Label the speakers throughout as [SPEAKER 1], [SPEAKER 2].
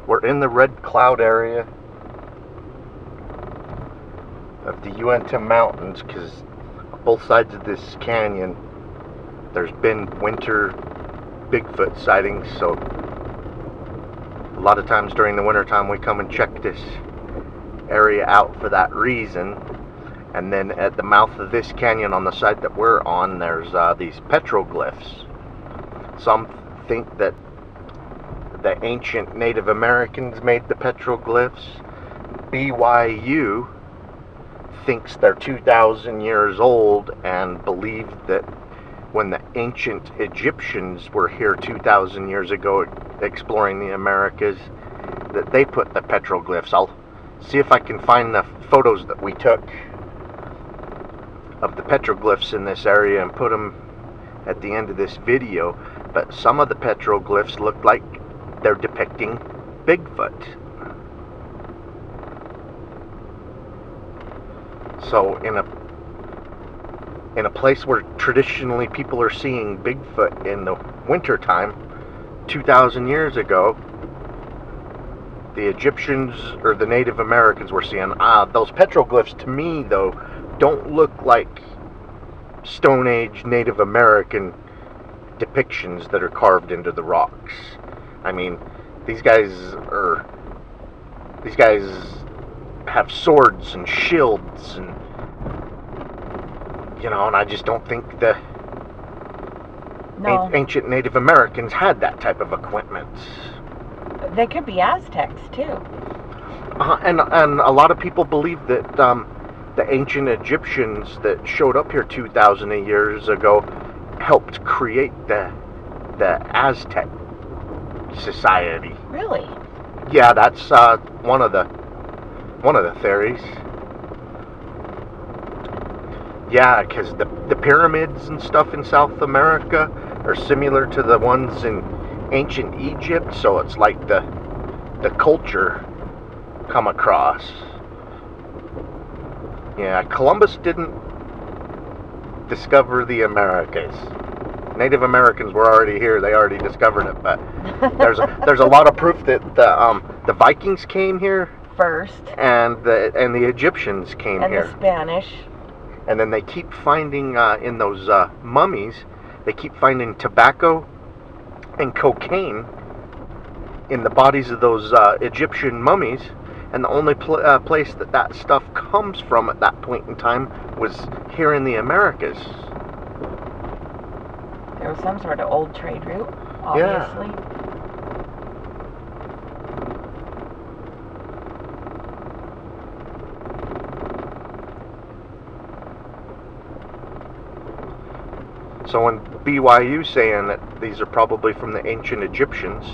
[SPEAKER 1] We're in the Red Cloud area of the Uinta Mountains, because on both sides of this canyon there's been winter Bigfoot sightings, so a lot of times during the winter time we come and check this area out for that reason. And then at the mouth of this canyon on the side that we're on, there's these petroglyphs. Some think that the ancient Native Americans made the petroglyphs. BYU thinks they're 2,000 years old and believed that when the ancient Egyptians were here 2,000 years ago exploring the Americas, that they put the petroglyphs. I'll see if I can find the photos that we took of the petroglyphs in this area and put them at the end of this video. But some of the petroglyphs look like they're depicting Bigfoot. So in a place where traditionally people are seeing Bigfoot in the winter time 2,000 years ago, the Egyptians or the Native Americans were seeing those petroglyphs. To me though, don't look like Stone Age Native American depictions that are carved into the rocks. I mean, these guys have swords and shields, and you know, and I just don't think the ancient Native Americans had that type of equipment.
[SPEAKER 2] They could be Aztecs too.
[SPEAKER 1] And a lot of people believe that the ancient Egyptians that showed up here 2,000 years ago helped create the Aztec society.
[SPEAKER 2] Really?
[SPEAKER 1] Yeah, that's one of the theories. Yeah, because the pyramids and stuff in South America are similar to the ones in ancient Egypt, so it's like the culture come across. Yeah, Columbus didn't discover the Americas. Native Americans were already here; they already discovered it. But there's a lot of proof that the Vikings came here
[SPEAKER 2] first,
[SPEAKER 1] and the Egyptians came here,
[SPEAKER 2] and the Spanish.
[SPEAKER 1] And then they keep finding in those mummies, they keep finding tobacco and cocaine in the bodies of those Egyptian mummies. And the only place that stuff comes from at that point in time was here in the Americas.
[SPEAKER 2] There was some sort of old trade route, obviously.
[SPEAKER 1] Yeah. So when BYU saying that these are probably from the ancient Egyptians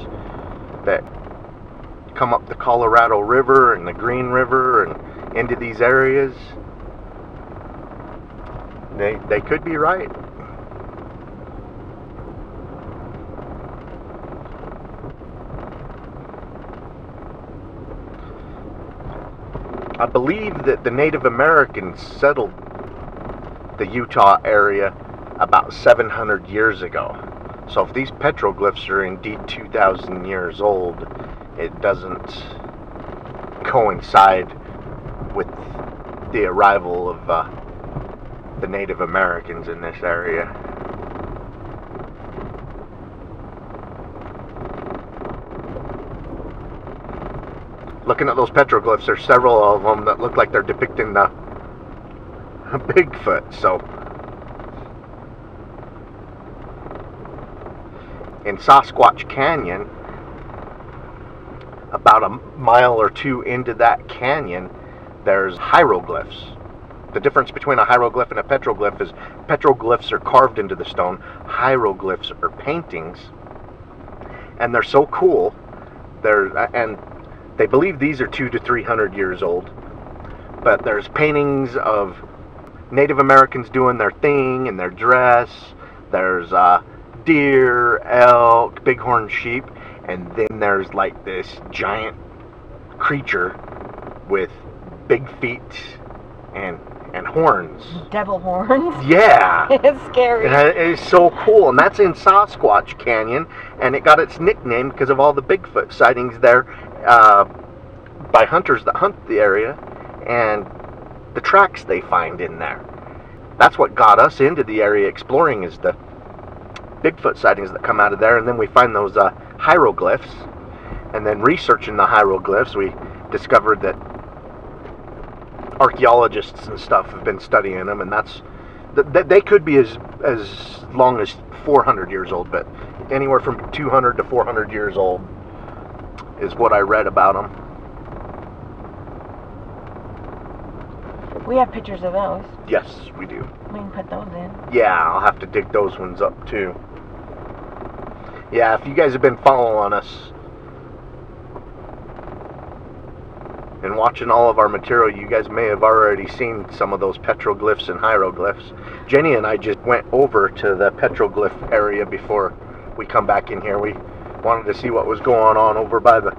[SPEAKER 1] that come up the Colorado River and the Green River and into these areas, they could be right. I believe that the Native Americans settled the Utah area about 700 years ago. So if these petroglyphs are indeed 2,000 years old, it doesn't coincide with the arrival of the Native Americans in this area. Looking at those petroglyphs, there's several of them that look like they're depicting the Bigfoot. So in Sasquatch Canyon, about a mile or two into that canyon, there's hieroglyphs. The difference between a hieroglyph and a petroglyph is petroglyphs are carved into the stone, hieroglyphs are paintings, and they're so cool. And they believe these are 200 to 300 years old, but there's paintings of Native Americans doing their thing in their dress. There's deer, elk, bighorn sheep, and then there's like this giant creature with big feet and and horns.
[SPEAKER 2] Devil horns.
[SPEAKER 1] Yeah.
[SPEAKER 2] It's scary.
[SPEAKER 1] It's so cool, and that's in Sasquatch Canyon, and it got its nickname because of all the Bigfoot sightings there by hunters that hunt the area, and the tracks they find in there. That's what got us into the area exploring, is the Bigfoot sightings that come out of there, and then we find those hieroglyphs, and then researching the hieroglyphs, we discovered that archaeologists and stuff have been studying them, and they could be as long as 400 years old, but anywhere from 200 to 400 years old is what I read about them.
[SPEAKER 2] We have pictures of those.
[SPEAKER 1] Yes, we do.
[SPEAKER 2] We can put those in.
[SPEAKER 1] Yeah, I'll have to dig those ones up too. Yeah, if you guys have been following us and watching all of our material, you guys may have already seen some of those petroglyphs and hieroglyphs. Jenny and I just went over to the petroglyph area before we come back in here. We wanted to see what was going on over by the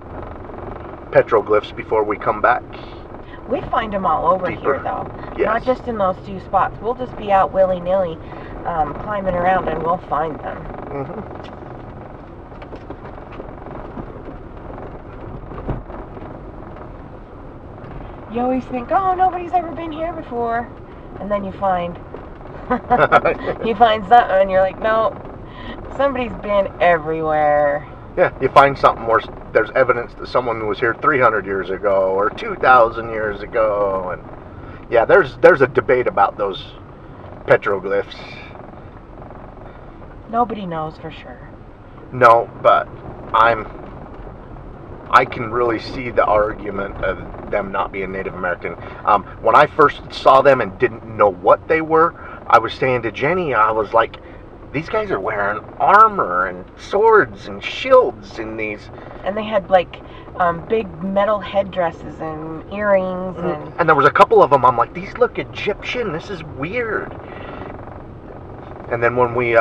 [SPEAKER 1] petroglyphs before we come back.
[SPEAKER 2] We find them all over
[SPEAKER 1] Deeper.
[SPEAKER 2] here, though.
[SPEAKER 1] Yes.
[SPEAKER 2] Not just in those 2 spots. We'll just be out willy-nilly climbing around, and we'll find them.
[SPEAKER 1] Mm-hmm.
[SPEAKER 2] You always think, oh, nobody's ever been here before. And then you find you find something, and you're like, no, somebody's been everywhere.
[SPEAKER 1] Yeah, you find something where there's evidence that someone was here 300 years ago or 2,000 years ago, and yeah, there's a debate about those petroglyphs.
[SPEAKER 2] Nobody knows for sure.
[SPEAKER 1] No, but I can really see the argument of them not being Native American. When I first saw them and didn't know what they were, I was saying to Jenny, I was like, these guys are wearing armor and swords and shields in these.
[SPEAKER 2] And they had like big metal headdresses and earrings.
[SPEAKER 1] And there was a couple of them, I'm like, these look Egyptian, this is weird. And then when we,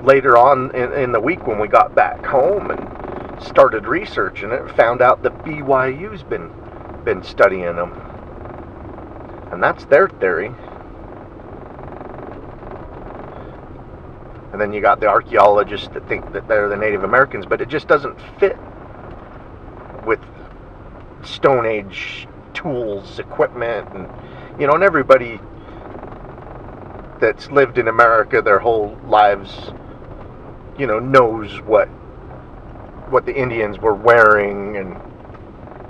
[SPEAKER 1] later on in the week when we got back home and started researching it, found out that BYU's been studying them. And that's their theory. And then you got the archaeologists that think that they're the Native Americans, but it just doesn't fit with Stone Age tools, equipment, and and everybody that's lived in America their whole lives, knows what the Indians were wearing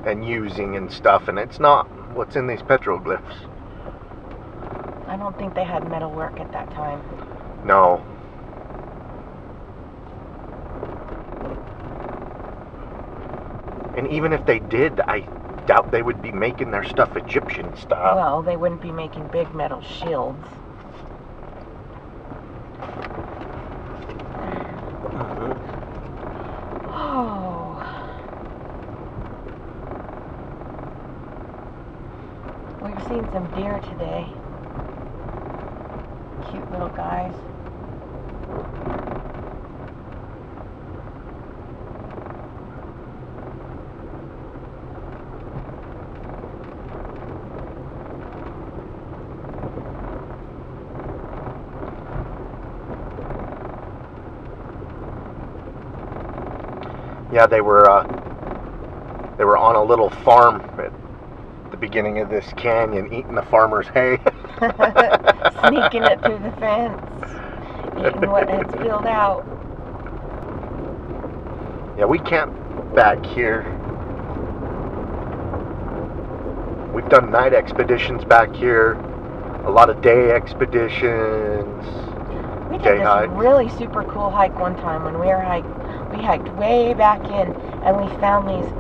[SPEAKER 1] and using and stuff, and it's not what's in these petroglyphs.
[SPEAKER 2] I don't think they had metalwork at that time.
[SPEAKER 1] No. And even if they did, I doubt they would be making their stuff Egyptian style.
[SPEAKER 2] Well, they wouldn't be making big metal shields. Oh. We've seen some deer today. Cute little guys.
[SPEAKER 1] Yeah, they were on a little farm at the beginning of this canyon, eating the farmer's hay.
[SPEAKER 2] Sneaking it through the fence, eating what had spilled out.
[SPEAKER 1] Yeah, we camp back here. We've done night expeditions back here, a lot of day expeditions.
[SPEAKER 2] We did this really super cool hike one time when we hiked way back in, and we found these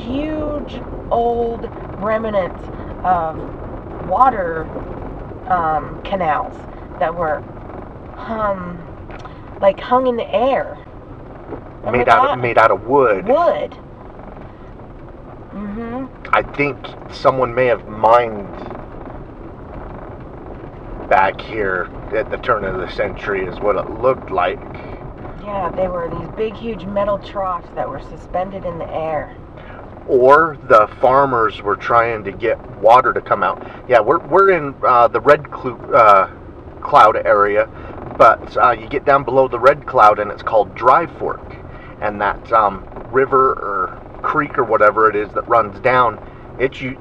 [SPEAKER 2] huge old remnants of water canals that were hung in the air.
[SPEAKER 1] Made out of wood.
[SPEAKER 2] Wood. Mhm.
[SPEAKER 1] I think someone may have mined back here at the turn of the century, is what it looked like.
[SPEAKER 2] Yeah, they were these big, huge metal troughs that were suspended in the air.
[SPEAKER 1] or the farmers were trying to get water to come out. Yeah, we're in the Red Cloud area, but you get down below the Red Cloud and it's called Dry Fork, and that river or creek or whatever it is that runs down,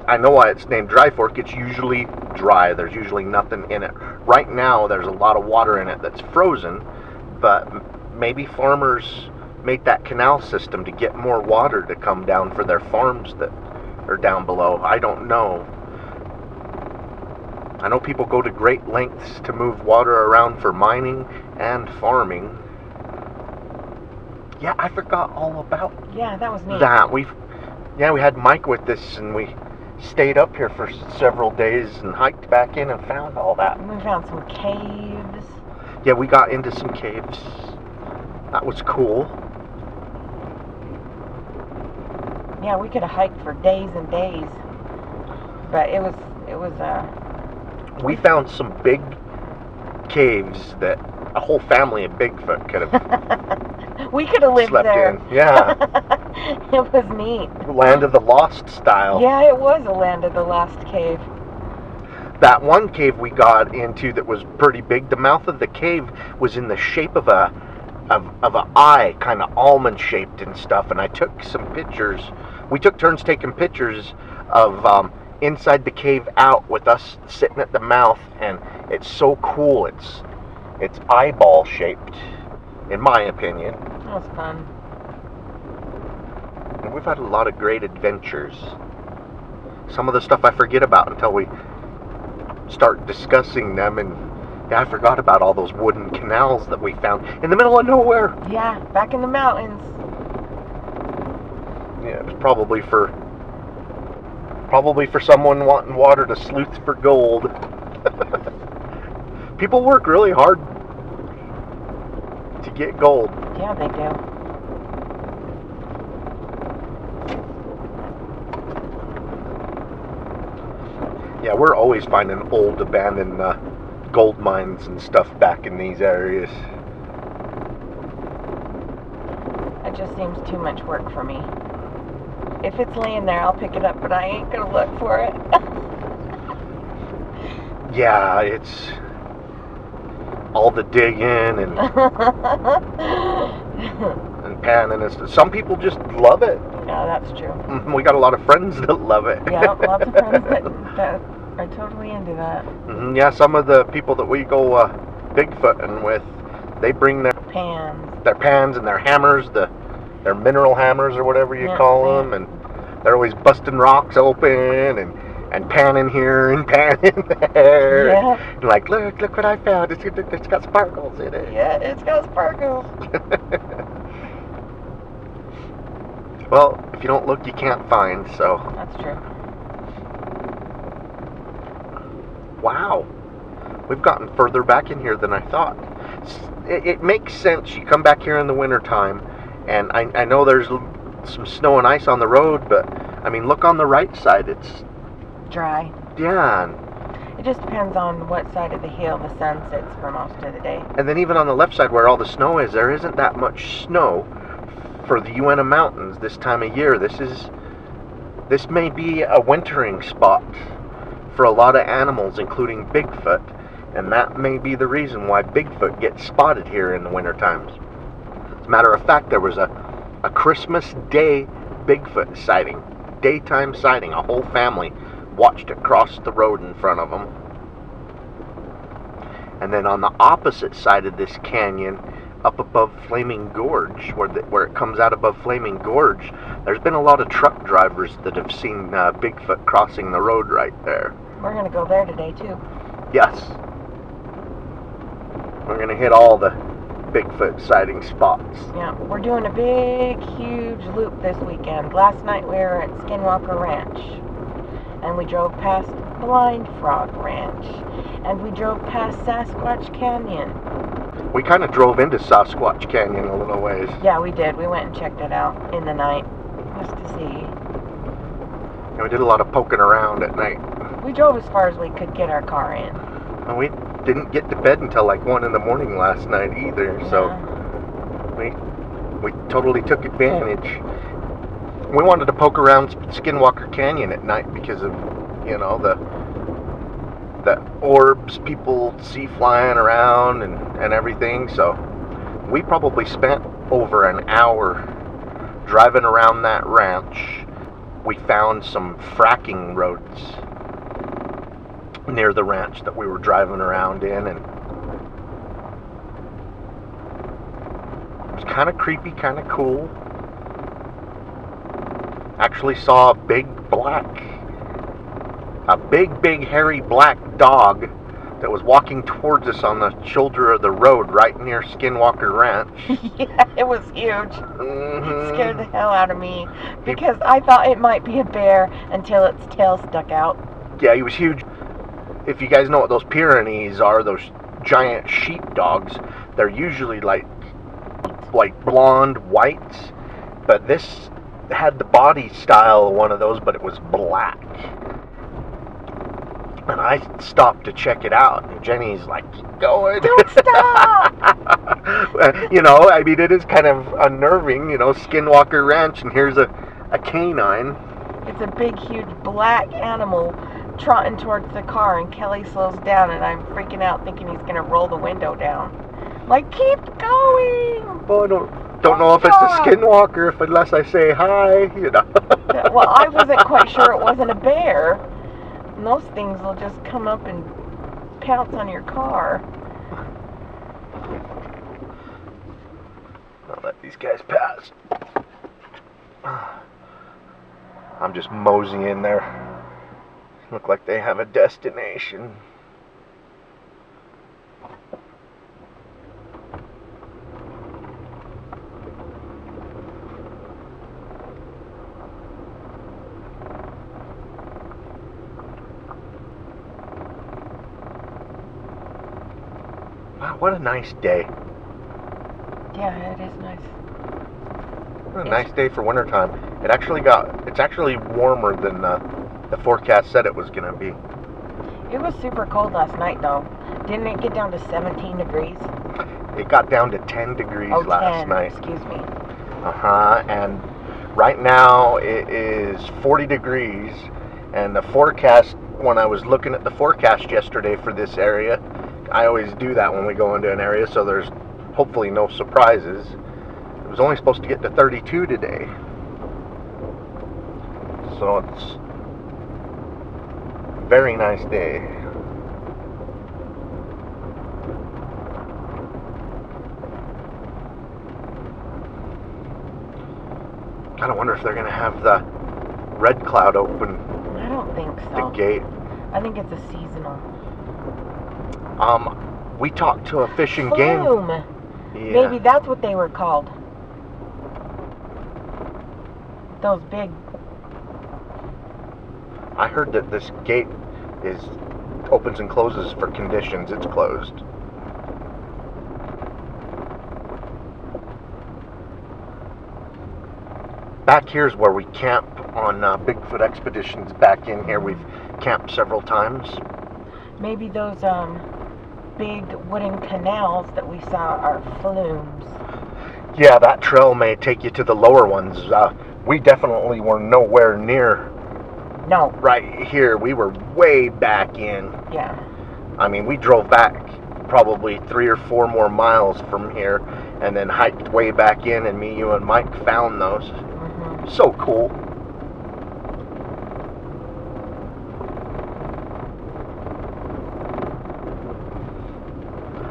[SPEAKER 1] I know why it's named Dry Fork. It's usually dry. There's usually nothing in it. Right now there's a lot of water in it that's frozen, but maybe farmers made that canal system to get more water to come down for their farms that are down below. I don't know. I know people go to great lengths to move water around for mining and farming. Yeah, I forgot all about
[SPEAKER 2] that was neat.
[SPEAKER 1] that. We had Mike with us, and we stayed up here for several days and hiked back in and found all that.
[SPEAKER 2] We found some caves.
[SPEAKER 1] Yeah, we got into some caves. That was cool.
[SPEAKER 2] Yeah, we could have hiked for days and days, but it was
[SPEAKER 1] we found some big caves that a whole family of Bigfoot could have
[SPEAKER 2] we could have lived
[SPEAKER 1] slept
[SPEAKER 2] there.
[SPEAKER 1] in. Yeah.
[SPEAKER 2] It was neat.
[SPEAKER 1] Land of the Lost style.
[SPEAKER 2] Yeah, it was a Land of the Lost cave.
[SPEAKER 1] That one cave we got into that was pretty big, the mouth of the cave was in the shape of an eye, kind of almond shaped and stuff, and I took some pictures. We took turns taking pictures of inside the cave out with us sitting at the mouth, and it's so cool. It's eyeball shaped, in my opinion.
[SPEAKER 2] That was fun.
[SPEAKER 1] And we've had a lot of great adventures. Some of the stuff I forget about until we start discussing them, and yeah, I forgot about all those wooden canals that we found in the middle of nowhere.
[SPEAKER 2] Yeah, back in the mountains.
[SPEAKER 1] Yeah, it was probably for someone wanting water to sleuth for gold. People work really hard to get gold.
[SPEAKER 2] Yeah, they do.
[SPEAKER 1] Yeah, we're always finding old abandoned gold mines and stuff back in these areas.
[SPEAKER 2] It just seems too much work for me. If it's laying there, I'll pick it up, but I ain't gonna look for it.
[SPEAKER 1] Yeah, it's all the digging and and panning and stuff. Some people just love it.
[SPEAKER 2] Yeah, that's true.
[SPEAKER 1] We got a lot of friends that love it.
[SPEAKER 2] Yeah, lots of friends that are totally into that.
[SPEAKER 1] Yeah, some of the people that we go Bigfooting with, they bring their pans and their hammers, their mineral hammers or whatever you call them, and they're always busting rocks open and panning here and panning there.
[SPEAKER 2] Yeah.
[SPEAKER 1] And like, look what I found. It's got sparkles in it.
[SPEAKER 2] Yeah, it's got sparkles.
[SPEAKER 1] Well, if you don't look, you can't find, so.
[SPEAKER 2] That's true.
[SPEAKER 1] Wow. We've gotten further back in here than I thought. It makes sense. You come back here in the wintertime, and I know there's some snow and ice on the road, but, I mean, look on the right side. It's
[SPEAKER 2] dry.
[SPEAKER 1] Yeah.
[SPEAKER 2] It just depends on what side of the hill the sun sits for most of the day.
[SPEAKER 1] And then even on the left side where all the snow is, there isn't that much snow for the Uinta Mountains this time of year. This may be a wintering spot for a lot of animals, including Bigfoot, and that may be the reason why Bigfoot gets spotted here in the winter times. As a matter of fact, there was a Christmas Day Bigfoot sighting, daytime sighting. A whole family watched it cross the road in front of them. And then on the opposite side of this canyon, up above Flaming Gorge, where it comes out above Flaming Gorge, there's been a lot of truck drivers that have seen Bigfoot crossing the road right there.
[SPEAKER 2] We're going to go there today, too.
[SPEAKER 1] Yes. We're going to hit all the Bigfoot sighting spots.
[SPEAKER 2] Yeah, we're doing a big, huge loop this weekend. Last night we were at Skinwalker Ranch, and we drove past Blind Frog Ranch, and we drove past Sasquatch Canyon.
[SPEAKER 1] We kind of drove into Sasquatch Canyon a little ways.
[SPEAKER 2] Yeah, we did. We went and checked it out in the night, just to see.
[SPEAKER 1] And we did a lot of poking around at night.
[SPEAKER 2] We drove as far as we could get our car in.
[SPEAKER 1] And we didn't get to bed until like 1 in the morning last night either, so we totally took advantage. we wanted to poke around Skinwalker Canyon at night because of, you know, the orbs people see flying around and everything. So we probably spent over an hour driving around that ranch. We found some fracking roads near the ranch that we were driving around in, and it was kind of creepy, kind of cool. Actually saw a big hairy black dog that was walking towards us on the shoulder of the road right near Skinwalker Ranch.
[SPEAKER 2] Yeah, it was huge. It scared the hell out of me because I thought it might be a bear until its tail stuck out.
[SPEAKER 1] Yeah, he was huge. If you guys know what those Pyrenees are, those giant sheepdogs, they're usually like blonde whites, but this had the body style of one of those, but it was black. And I stopped to check it out, and Jenny's like, keep going.
[SPEAKER 2] Don't stop!
[SPEAKER 1] You know, I mean, it is kind of unnerving, you know, Skinwalker Ranch, and here's a canine.
[SPEAKER 2] It's a big, huge black animal trotting towards the car, and Kelly slows down, and I'm freaking out thinking he's going to roll the window down. Like, keep going!
[SPEAKER 1] Well, I don't know if it's a Skinwalker unless I say hi, you know.
[SPEAKER 2] Well, I wasn't quite sure it wasn't a bear. And those things will just come up and pounce on your car.
[SPEAKER 1] I'll let these guys pass. I'm just moseying in there. Look like they have a destination. Wow, what a nice day.
[SPEAKER 2] Yeah, it is nice.
[SPEAKER 1] What a nice day for wintertime. It's actually warmer than the forecast said it was going to be.
[SPEAKER 2] It was super cold last night, though. Didn't it get down to 17 degrees?
[SPEAKER 1] It got down to 10 degrees last
[SPEAKER 2] 10,
[SPEAKER 1] night.
[SPEAKER 2] Excuse me.
[SPEAKER 1] And right now it is 40 degrees. And the forecast, when I was looking at the forecast yesterday for this area, I always do that when we go into an area, so there's hopefully no surprises. It was only supposed to get to 32 today. So it's a very nice day. Kind of wonder if they're going to have the red cloud open.
[SPEAKER 2] I don't think so.
[SPEAKER 1] The gate.
[SPEAKER 2] I think it's a seasonal.
[SPEAKER 1] We talked to a fish and
[SPEAKER 2] Flume.
[SPEAKER 1] game. Yeah.
[SPEAKER 2] Maybe that's what they were called. Those big.
[SPEAKER 1] I heard that this gate opens and closes for conditions. It's closed. Back here is where we camp on Bigfoot expeditions. Back in here, we've camped several times.
[SPEAKER 2] Maybe those big wooden canals that we saw are flumes.
[SPEAKER 1] Yeah, that trail may take you to the lower ones. We definitely were nowhere near.
[SPEAKER 2] No.
[SPEAKER 1] Right here, we were way back in.
[SPEAKER 2] Yeah.
[SPEAKER 1] I mean, we drove back probably 3 or 4 more miles from here, and then hiked way back in, and me, you, and Mike found those. Mm-hmm. So cool.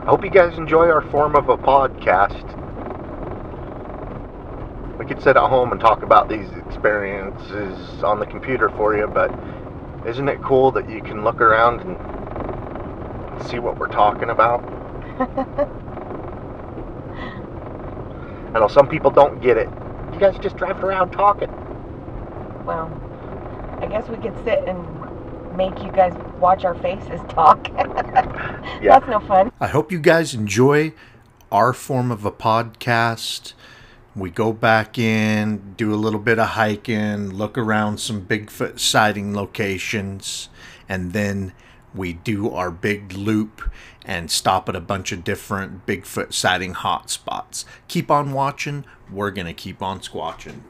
[SPEAKER 1] I hope you guys enjoy our form of a podcast. We could sit at home and talk about these experiences on the computer for you, but isn't it cool that you can look around and see what we're talking about? I know some people don't get it. You guys just drive around talking.
[SPEAKER 2] Well, I guess we could sit and make you guys watch our faces talk. Yeah. That's no fun.
[SPEAKER 3] I hope you guys enjoy our form of a podcast. We go back in, do a little bit of hiking, look around some Bigfoot sighting locations, and then we do our big loop and stop at a bunch of different Bigfoot sighting hotspots. Keep on watching. We're going to keep on squatching.